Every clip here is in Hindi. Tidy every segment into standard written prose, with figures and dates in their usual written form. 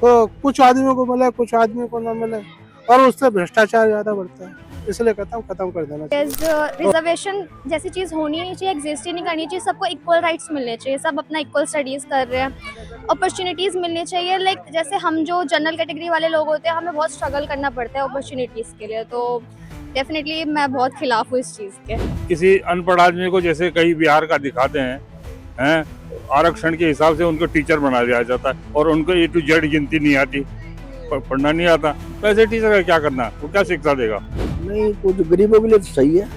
तो कुछ आदमियों को मिले, कुछ आदमियों को ना मिले, और उससे भ्रष्टाचार ज़्यादा बढ़ता है, इसलिए खत्म कर देना चाहिए। रिजर्वेशन जैसी चीज़ होनी नहीं चाहिए, एग्जिस्ट ही नहीं करनी चाहिए। सबको इक्वल राइट्स मिलने चाहिए, सब अपना इक्वल स्टडीज़ कर रहे हैं, अपॉर्चुनिटीज़ मिलनी चाहिए। लाइक जैसे हम जो जनरल कैटेगरी वाले लोग होते हैं, हमें बहुत स्ट्रगल करना पड़ता है अपॉर्चुनिटीज़ के लिए। तो डेफिनेटली मैं बहुत खिलाफ हूँ इस चीज़ के। किसी अनपढ़ आदमी को जैसे कहीं बिहार का दिखाते हैं आरक्षण के हिसाब से उनको टीचर बना दिया जाता है और उनको ए टू जेड गिनती नहीं आती, पढ़ना नहीं आता, तो ऐसे टीचर का क्या करना, वो क्या शिक्षा देगा? नहीं, वो जो गरीबों के लिए तो सही है,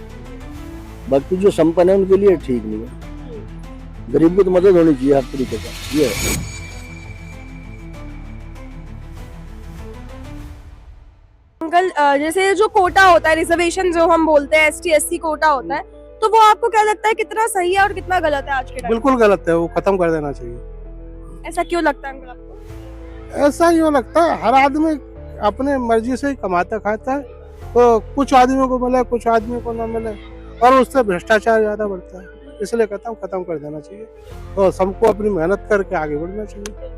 बाकी जो संपन्न है उनके लिए ठीक नहीं है। गरीब को तो मदद होनी चाहिए हर तरीके से, ये है। अंकल, जैसे जो कोटा होता है, रिजर्वेशन जो हम बोलते हैं, एसटी एससी कोटा होता है, तो वो आपको क्या लगता है कितना सही है और कितना गलत है आज के टाइम? बिल्कुल गलत है, वो खत्म कर देना चाहिए। ऐसा क्यों लगता है अंकल आपको? ऐसा यूँ लगता है, हर आदमी अपने मर्जी से ही कमाता खाता है, तो कुछ आदमियों को मिले, कुछ आदमियों को ना मिले, और उससे भ्रष्टाचार ज़्यादा बढ़ता है, इसलिए खत्म कर देना चाहिए और सबको अपनी मेहनत करके आगे बढ़ना चाहिए।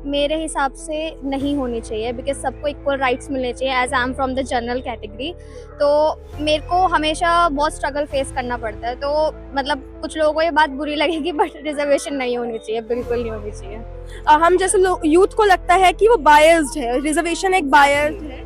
मेरे हिसाब से नहीं होनी चाहिए, बिकॉज सबको इक्वल राइट्स मिलने चाहिए। As I am from the general category, तो मेरे को हमेशा बहुत स्ट्रगल फेस करना पड़ता है। तो मतलब कुछ लोगों को ये बात बुरी लगेगी, बट रिजर्वेशन नहीं होनी चाहिए, बिल्कुल नहीं होनी चाहिए। हम जैसे यूथ को लगता है कि वो बायस्ड है, रिजर्वेशन एक बायस्ड है,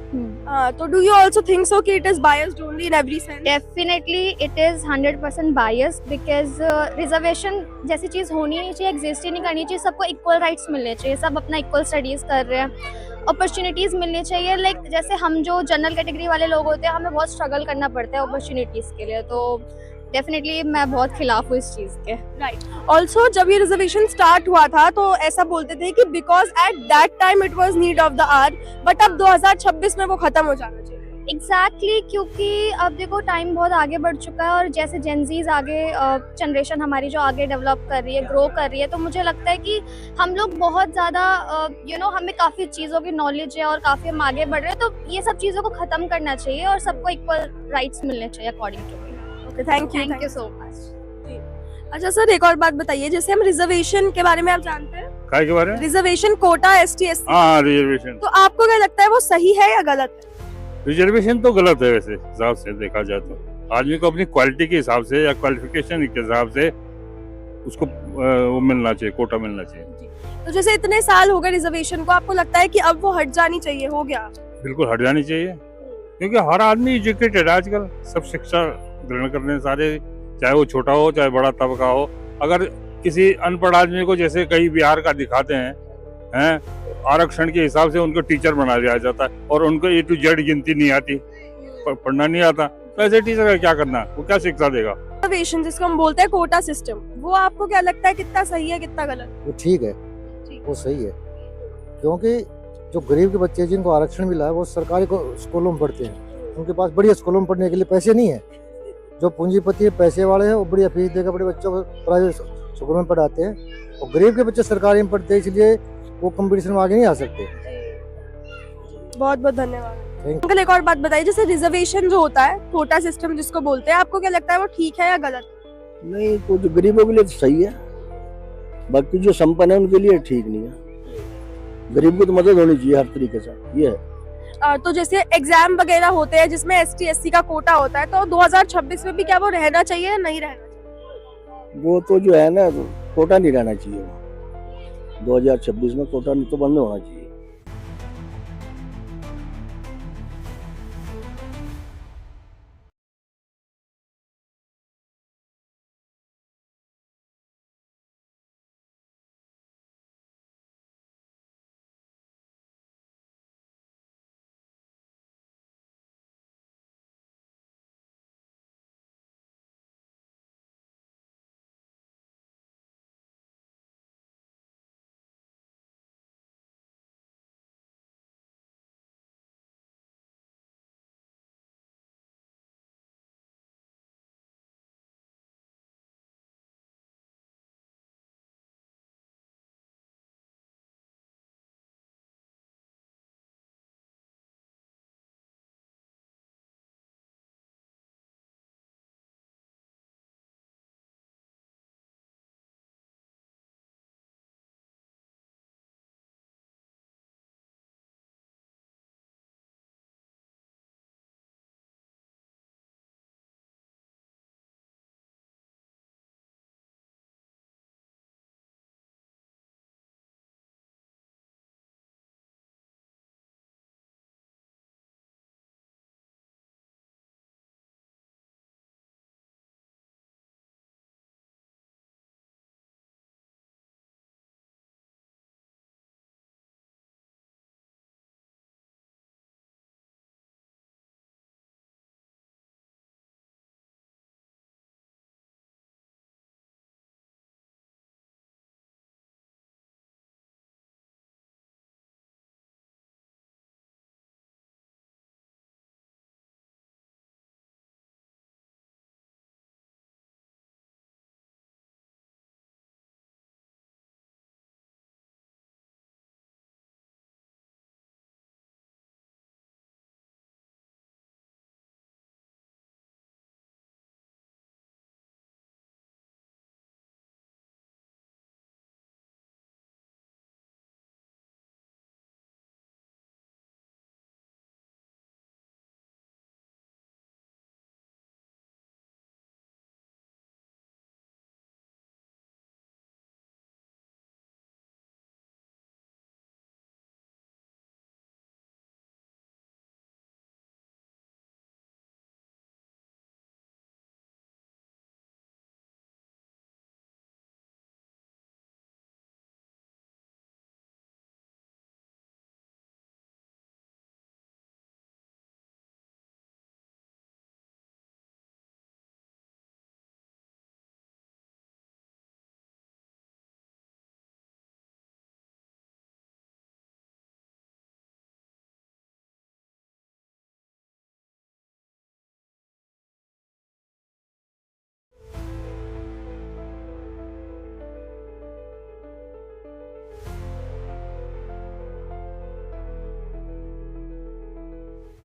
तो do you also think so कि it is biased only in every sense? Definitely it is 100% biased, because reservation जैसी चीज़ होनी नहीं चाहिए, एग्जिस्ट ही नहीं करनी चाहिए। सबको इक्वल राइट्स मिलने चाहिए, सब अपना इक्वल स्टडीज़ कर रहे हैं, अपॉर्चुनिटीज़ मिलनी चाहिए। लाइक जैसे हम जो जनरल कैटेगरी वाले लोग होते हैं, हमें बहुत स्ट्रगल करना पड़ता है अपॉर्चुनिटीज़ के लिए। तो डेफिनेटली मैं बहुत खिलाफ हूँ इस चीज़ के। राइट। ऑल्सो जब ये रिजर्वेशन स्टार्ट हुआ था तो ऐसा बोलते थे कि because at that time it was need of the hour, but अब 2026 में वो खत्म हो जाना चाहिए। एग्जैक्टली क्योंकि अब देखो टाइम बहुत आगे बढ़ चुका है, और जैसे जेनजीज आगे, जनरेशन हमारी जो आगे डेवलप कर रही है, ग्रो कर रही है, तो मुझे लगता है कि हम लोग बहुत ज़्यादा हमें काफ़ी चीज़ों की नॉलेज है और काफ़ी हम आगे बढ़ रहे हैं। तो ये सब चीज़ों को ख़त्म करना चाहिए और सबको इक्वल राइट्स मिलने चाहिए according to me. Okay, thank thank you so much. अच्छा सर, एक और बात बताइए, जैसे हम रिजर्वेशन के बारे में आप जानते हैं, काय के बारे में? रिजर्वेशन कोटा एसटी एससी, हाँ, रिजर्वेशन। तो आपको क्या लगता है वो सही है या गलत है? रिजर्वेशन तो गलत है वैसे हिसाब से देखा जाए तो। आदमी को अपनी क्वालिटी के हिसाब से या क्वालिफिकेशन के हिसाब से उसको वो मिलना चाहिए, कोटा मिलना चाहिए। तो जैसे इतने साल हो गए रिजर्वेशन को, आपको लगता है कि अब वो हट जानी चाहिए, हो गया? बिल्कुल हट जानी चाहिए, क्योंकि हर आदमी एजुकेटेड है आजकल, सब शिक्षा ग्रहण करने सारे, चाहे वो छोटा हो चाहे बड़ा तबका हो। अगर किसी अनपढ़ आदमी को जैसे कहीं बिहार का दिखाते हैं आरक्षण के हिसाब से उनको टीचर बना दिया जाता है और उनको ए टू जेड गिनती नहीं आती, पढ़ना नहीं आता, तो ऐसे टीचर का क्या करना, वो क्या शिक्षा देगा? रिजर्वेशन जिसको हम बोलते हैं कोटा सिस्टम, वो आपको क्या लगता है कितना सही है कितना गलत? वो ठीक है, वो सही है, क्योंकि जो गरीब के बच्चे जिनको आरक्षण मिला है वो सरकारी स्कूलों में पढ़ते हैं, उनके पास बढ़िया स्कूलों में पढ़ने के लिए पैसे नहीं है। जो पूंजीपति है, पैसे वाले हैं, वो बढ़िया फीस देकर बड़े बच्चों को प्राइवेट स्कूलों में पढ़ाते हैं, और गरीब के बच्चे सरकारी में पढ़ते हैं, इसलिए वो कंपटीशन में आगे नहीं आ सकते। बहुत बहुत धन्यवाद अंकल। एक और बात बताइए, जैसे रिजर्वेशन जो होता है, कोटा सिस्टम जिसको बोलते हैं, आपको क्या लगता है वो ठीक है या गलत? नहीं, वो जो गरीबों के लिए तो सही है, बाकी जो संपन्न है उनके लिए ठीक नहीं है। गरीब को तो मदद होनी चाहिए हर तरीके से, ये है। तो जैसे एग्जाम वगैरह होते हैं जिसमें एसटी एससी का कोटा होता है, तो 2026 में भी क्या वो रहना चाहिए या नहीं रहना चाहिए? वो तो जो है ना, कोटा नहीं रहना चाहिए, 2026 में कोटा नहीं तो बंद होना चाहिए।